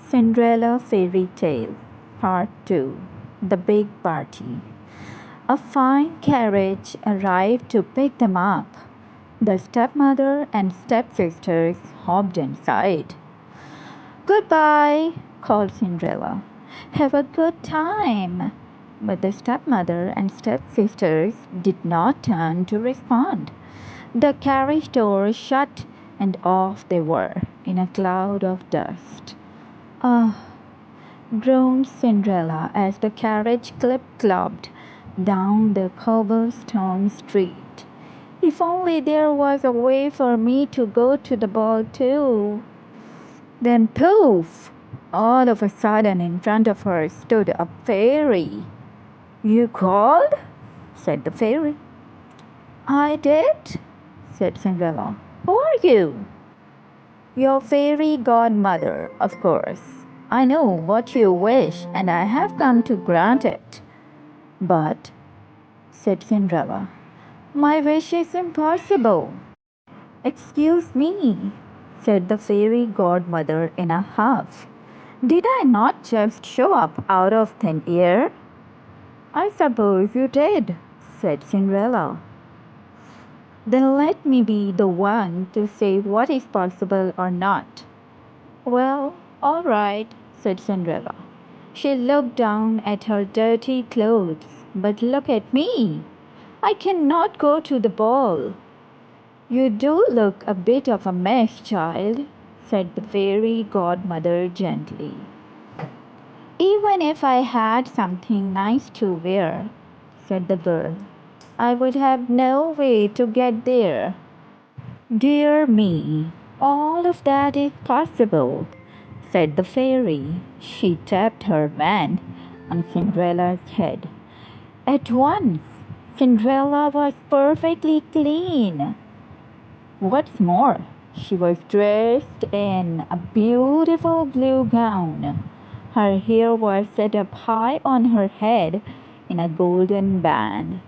Cinderella Fairy Tale Part 2 The Big Party. A fine carriage arrived to pick them up. The stepmother and stepsisters hopped inside. "Goodbye," called Cinderella. "Have a good time." But the stepmother and stepsisters did not turn to respond. The carriage door shut and off they were, in a cloud of dust. "Ah!" groaned Cinderella as the carriage clip-clopped down the cobblestone street. "If only there was a way for me to go to the ball too." Then poof! All of a sudden in front of her stood a fairy. "You called?" said the fairy. "I did," said Cinderella. "Who are you?" "Your fairy godmother, of course. I know what you wish, and I have come to grant it." "But," said Cinderella, "my wish is impossible." "Excuse me," said the fairy godmother in a huff. "Did I not just show up out of thin air?" "I suppose you did," said Cinderella. "Then let me be the one to say what is possible or not." "Well, all right," said Cinderella. She looked down at her dirty clothes. "But look at me. I cannot go to the ball." "You do look a bit of a mess, child," said the fairy godmother gently. "Even if I had something nice to wear," said the girl, "I would have no way to get there." "Dear me, all of that is possible," said the fairy. She tapped her wand on Cinderella's head. At once, Cinderella was perfectly clean. What's more, she was dressed in a beautiful blue gown. Her hair was set up high on her head in a golden band.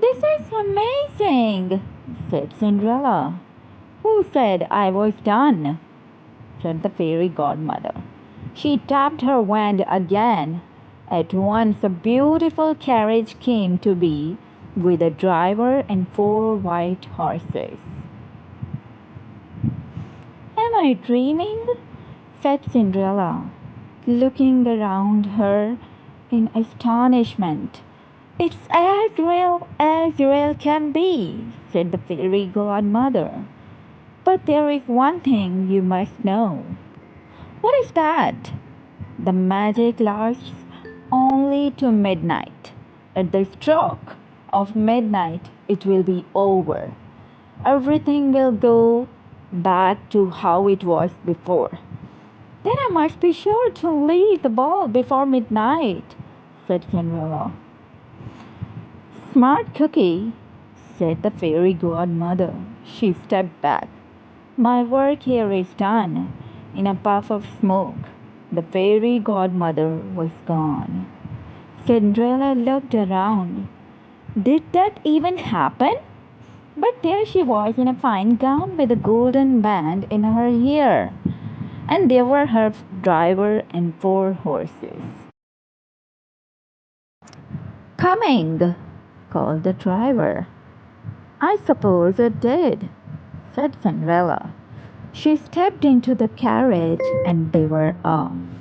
"This is amazing," said Cinderella. "Who said I was done?" said the fairy godmother. She tapped her wand again. At once a beautiful carriage came to be, with a driver and 4 white horses. "Am I dreaming?" said Cinderella, looking around her in astonishment. "It's as real can be," said the fairy godmother. "But there is one thing you must know." "What is that?" "The magic lasts only to midnight. At the stroke of midnight it will be over. Everything will go back to how it was before." "Then I must be sure to leave the ball before midnight," said Cinderella. "Smart cookie," said the fairy godmother. She stepped back. "My work here is done." In a puff of smoke, the fairy godmother was gone. Cinderella looked around. Did that even happen? But there she was in a fine gown with a golden band in her hair. And there were her driver and 4 horses. "Coming!" called the driver. "I suppose it did," said Cinderella. She stepped into the carriage and they were off.